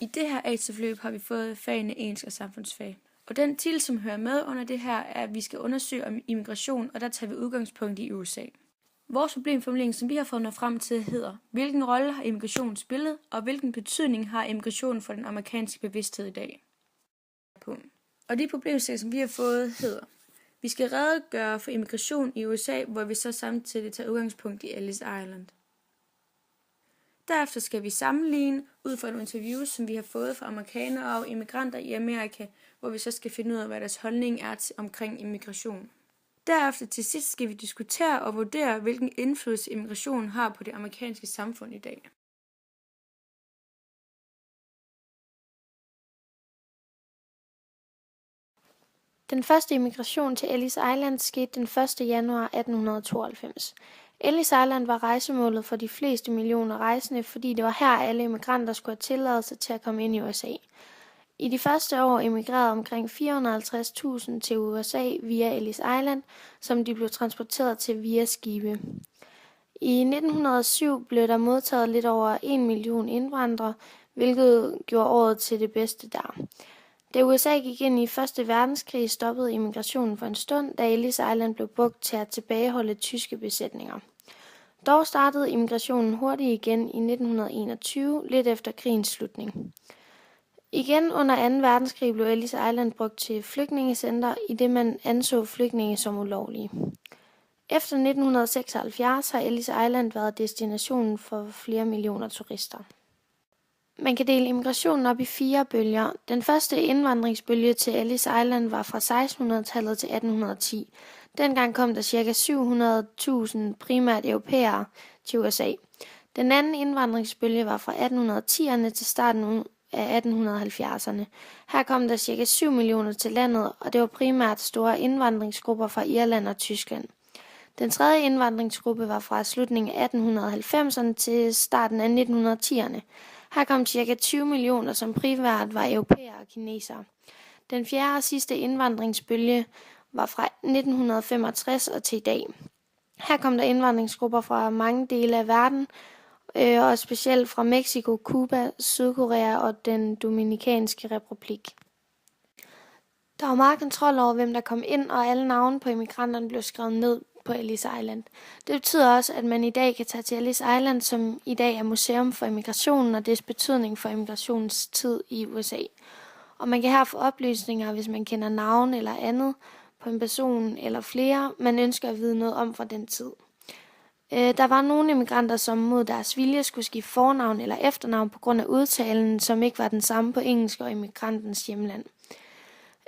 I det her A-forløb har vi fået fagene engelsk og samfundsfag. Og den titel, som hører med under det her, er, at vi skal undersøge om immigration, og der tager vi udgangspunkt i USA. Vores problemformulering, som vi har fundet frem til, hedder: hvilken rolle har immigration spillet, og hvilken betydning har immigration for den amerikanske bevidsthed i dag? Og de problemstillinger, som vi har fået, hedder: vi skal redegøre for immigration i USA, hvor vi så samtidig tager udgangspunkt i Ellis Island. Derefter skal vi sammenligne ud fra nogle interviews, som vi har fået fra amerikanere og immigranter i Amerika, hvor vi så skal finde ud af, hvad deres holdning er omkring immigration. Derefter til sidst skal vi diskutere og vurdere, hvilken indflydelse immigration har på det amerikanske samfund i dag. Den første immigration til Ellis Island skete den 1. januar 1892. Ellis Island var rejsemålet for de fleste millioner rejsende, fordi det var her, alle immigranter skulle have tilladelse til at komme ind i USA. I de første år emigrerede omkring 450.000 til USA via Ellis Island, som de blev transporteret til via skibe. I 1907 blev der modtaget lidt over 1 million indvandrere, hvilket gjorde året til det bedste der. Da USA gik ind i 1. verdenskrig, stoppede immigrationen for en stund, da Ellis Island blev brugt til at tilbageholde tyske besætninger. Dog startede immigrationen hurtigt igen i 1921, lidt efter krigens slutning. Igen under 2. verdenskrig blev Ellis Island brugt til flygtningecenter, i det man anså flygtninge som ulovlige. Efter 1976 har Ellis Island været destinationen for flere millioner turister. Man kan dele immigrationen op i 4 bølger. Den første indvandringsbølge til Ellis Island var fra 1600-tallet til 1810. Dengang kom der ca. 700.000 primært europæere til USA. Den anden indvandringsbølge var fra 1810'erne til starten af 1870'erne. Her kom der ca. 7 millioner til landet, og det var primært store indvandringsgrupper fra Irland og Tyskland. Den tredje indvandringsgruppe var fra slutningen af 1890'erne til starten af 1910'erne. Her kom ca. 20 millioner, som primært var europæere og kinesere. Den fjerde og sidste indvandringsbølge var fra 1965 og til i dag. Her kom der indvandringsgrupper fra mange dele af verden, og specielt fra Mexico, Cuba, Sydkorea og den Dominikanske Republik. Der var meget kontrol over, hvem der kom ind, og alle navne på immigranterne blev skrevet ned på Ellis Island. Det betyder også, at man i dag kan tage til Ellis Island, som i dag er museum for immigrationen og dets betydning for immigrationens tid i USA. Og man kan her få oplysninger, hvis man kender navn eller andet på en person eller flere, man ønsker at vide noget om fra den tid. Der var nogle immigranter, som mod deres vilje skulle skifte fornavn eller efternavn på grund af udtalen, som ikke var den samme på engelsk og immigrantens hjemland.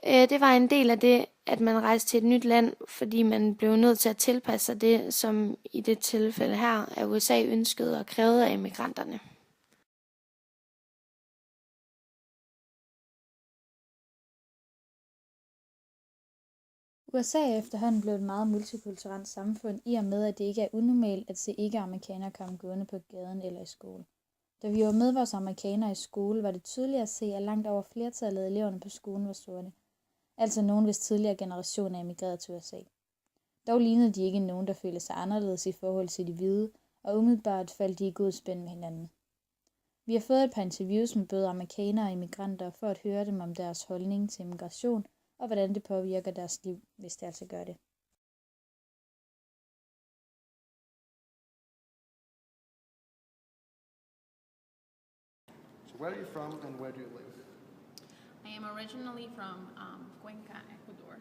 Det var en del af det, at man rejste til et nyt land, fordi man blev nødt til at tilpasse sig det, som i det tilfælde her, at USA ønskede og krævede af immigranterne. USA er efterhånden blevet et meget multikulturelt samfund, i og med, at det ikke er unormalt at se ikke-amerikanere komme gående på gaden eller i skole. Da vi var med vores amerikanere i skole, var det tydeligt at se, at langt over flertallet af eleverne på skolen var sorte. Altså nogen, hvis tidligere generation er emigreret til USA. Dog lignede de ikke nogen, der følte sig anderledes i forhold til de hvide, og umiddelbart faldt de i god spænd med hinanden. Vi har fået et par interviews med både amerikanere og immigranter for at høre dem om deres holdning til immigration, og hvordan det påvirker deres liv, hvis det altså gør det. So where are you from and where do you live? I am originally from Cuenca, Ecuador,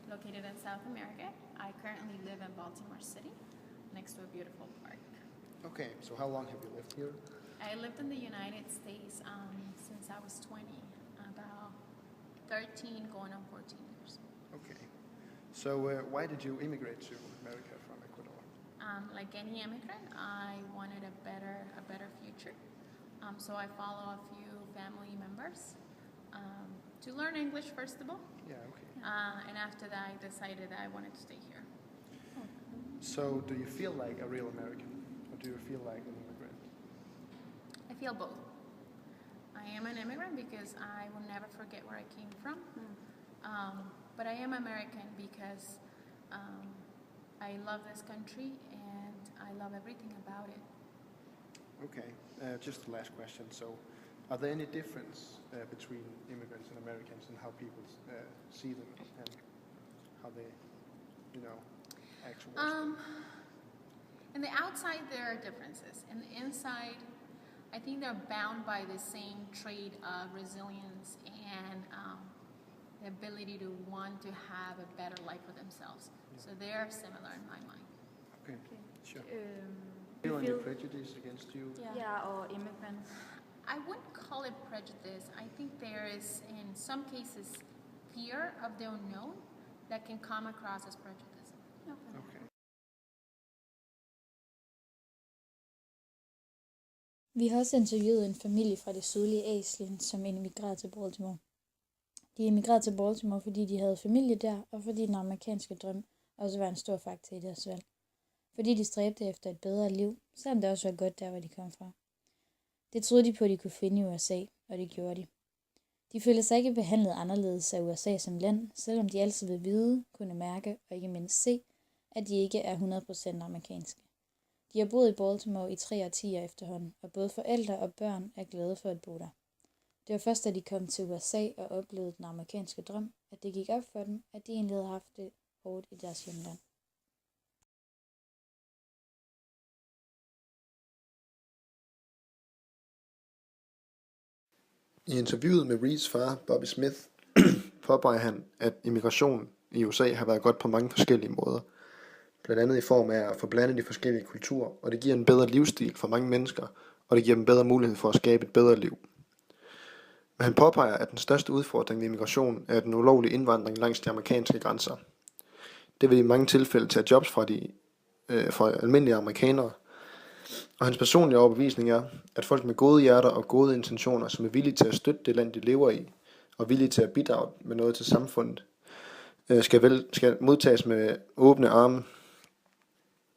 located in South America. I currently live in Baltimore City, next to a beautiful park. Okay, so how long have you lived here? I lived in the United States since I was 20, about 13 going on 14 years. Okay. So why did you immigrate to America from Ecuador? Like any immigrant, I wanted a better future. So I follow a few family members to learn English first of all. Yeah, okay. And after that, I decided that I wanted to stay here. So do you feel like a real American or do you feel like an immigrant? I feel both. I am an immigrant because I will never forget where I came from. But I am American because I love this country and I love everything about it. Okay, just the last question. So Are there any difference between immigrants and Americans and how people see them and how they, act towards them? In the outside, there are differences. In the inside, I think they're bound by the same trait of resilience and the ability to want to have a better life for themselves. So they are similar in my mind. Okay, sure. Feel any prejudice against you? Or immigrants. I wouldn't call it prejudice. I think there is, in some cases, fear of the unknown that can come across as prejudice. Okay. Vi har også interviewet en familie fra det sydlige Asien, som emigrerede til Baltimore. De emigrerede til Baltimore, fordi de havde familie der, og fordi den amerikanske drøm også var en stor faktor i deres valg. Fordi de stræbte efter et bedre liv, selvom det også var godt der, hvor de kom fra. Det troede de på, at de kunne finde i USA, og det gjorde de. De følte sig ikke behandlet anderledes af USA som land, selvom de altid vil vide, kunne mærke og ikke mindst se, at de ikke er 100% amerikanske. De har boet i Baltimore i 3 årtier efterhånden, og både forældre og børn er glade for at bo der. Det var først, da de kom til USA og oplevede den amerikanske drøm, at det gik op for dem, at de egentlig havde haft det hårdt i deres hjemland. I interviewet med Reeds far, Bobby Smith, påpeger han, at immigration i USA har været godt på mange forskellige måder. Blandt andet i form af at få blandet de forskellige kulturer, og det giver en bedre livsstil for mange mennesker, og det giver dem bedre mulighed for at skabe et bedre liv. Men han påpeger, at den største udfordring ved immigration er den ulovlige indvandring langs de amerikanske grænser. Det vil i mange tilfælde tage jobs fra almindelige amerikanere, og hans personlige overbevisning er, at folk med gode hjerter og gode intentioner, som er villige til at støtte det land, de lever i, og villige til at bidrage med noget til samfundet, skal modtages med åbne arme.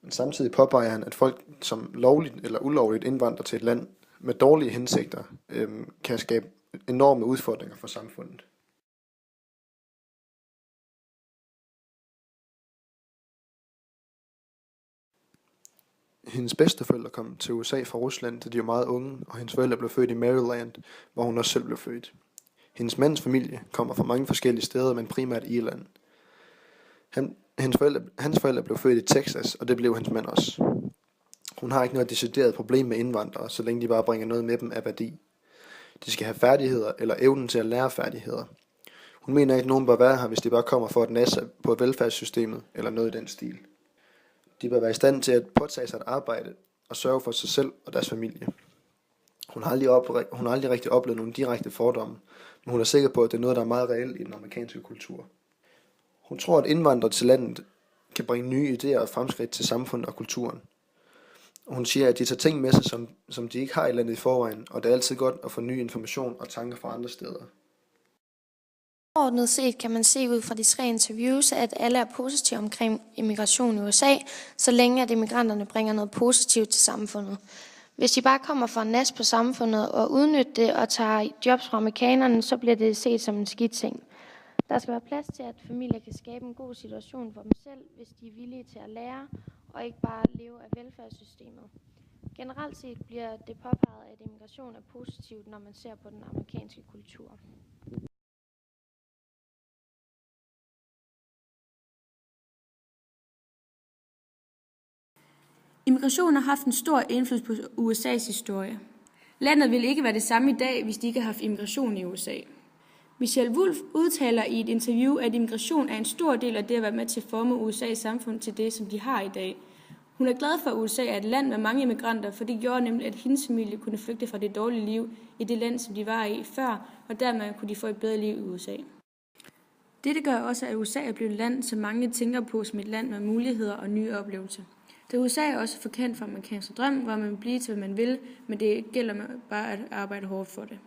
Men samtidig påpeger han, at folk, som lovligt eller ulovligt indvandrer til et land med dårlige hensigter, kan skabe enorme udfordringer for samfundet. Hendes bedsteforældre kom til USA fra Rusland, da de var meget unge, og hendes forældre blev født i Maryland, hvor hun også selv blev født. Hendes mands familie kommer fra mange forskellige steder, men primært Irland. Hans forældre blev født i Texas, og det blev hans mand også. Hun har ikke noget decideret problem med indvandrere, så længe de bare bringer noget med dem af værdi. De skal have færdigheder eller evnen til at lære færdigheder. Hun mener ikke, at nogen bør være her, hvis de bare kommer for at nasse på velfærdssystemet eller noget i den stil. De bør være i stand til at påtage sig et arbejde og sørge for sig selv og deres familie. Hun har aldrig rigtig oplevet nogle direkte fordomme, men hun er sikker på, at det er noget, der er meget reelt i den amerikanske kultur. Hun tror, at indvandrere til landet kan bringe nye idéer og fremskridt til samfundet og kulturen. Hun siger, at de tager ting med sig, som de ikke har i landet i forvejen, og det er altid godt at få ny information og tanker fra andre steder. Overordnet set kan man se ud fra de 3 interviews, at alle er positive omkring immigration i USA, så længe at immigranterne bringer noget positivt til samfundet. Hvis de bare kommer for en nas på samfundet og udnytter det og tager jobs fra amerikanerne, så bliver det set som en skidt ting. Der skal være plads til, at familier kan skabe en god situation for dem selv, hvis de er villige til at lære og ikke bare leve af velfærdssystemet. Generelt set bliver det påpeget, at immigration er positivt, når man ser på den amerikanske kultur. Immigration har haft en stor indflydelse på USA's historie. Landet ville ikke være det samme i dag, hvis de ikke har haft immigration i USA. Michelle Wolf udtaler i et interview, at immigration er en stor del af det at være med til at forme USA's samfund til det, som de har i dag. Hun er glad for, at USA er et land med mange immigranter, for det gjorde nemlig, at hendes familie kunne flygte fra det dårlige liv i det land, som de var i før, og dermed kunne de få et bedre liv i USA. Dette gør også, at USA er blevet et land, som mange tænker på som et land med muligheder og nye oplevelser. Da USA er også forkendt for amerikansk drøm, hvor man vil blive til, hvad man vil, men det gælder bare at arbejde hårdt for det.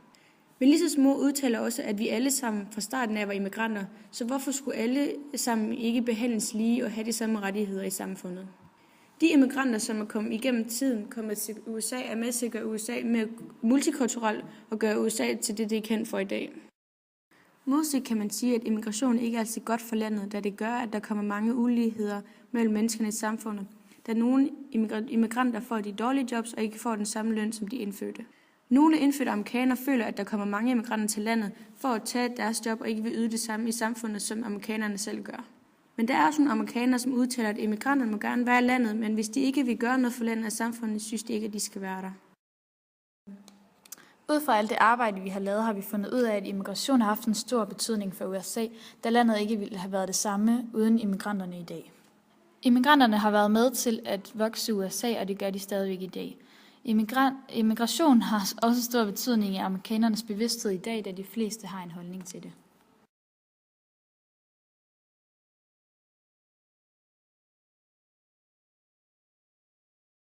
Melisas mor udtaler også, at vi alle sammen fra starten af var immigranter, så hvorfor skulle alle sammen ikke behandles lige og have de samme rettigheder i samfundet? De immigranter, som er kommet igennem tiden, kommet til USA, er med til at gøre USA mere multikulturelt og gøre USA til det er kendt for i dag. Modsat kan man sige, at immigration ikke er altid godt for landet, da det gør, at der kommer mange uligheder mellem menneskerne i samfundet, da nogle immigranter får de dårlige jobs og ikke får den samme løn, som de indfødte. Nogle indfødte amerikanere føler, at der kommer mange immigranter til landet for at tage deres job og ikke vil yde det samme i samfundet, som amerikanerne selv gør. Men der er også nogle amerikanere, som udtaler, at immigranterne må gerne være i landet, men hvis de ikke vil gøre noget for landet og samfundet, synes de ikke, at de skal være der. Ud fra alt det arbejde, vi har lavet, har vi fundet ud af, at immigration har haft en stor betydning for USA, da landet ikke ville have været det samme uden immigranterne i dag. Immigranterne har været med til at vokse USA, og det gør de stadigvæk i dag. Immigration har også stor betydning i amerikanernes bevidsthed i dag, da de fleste har en holdning til det.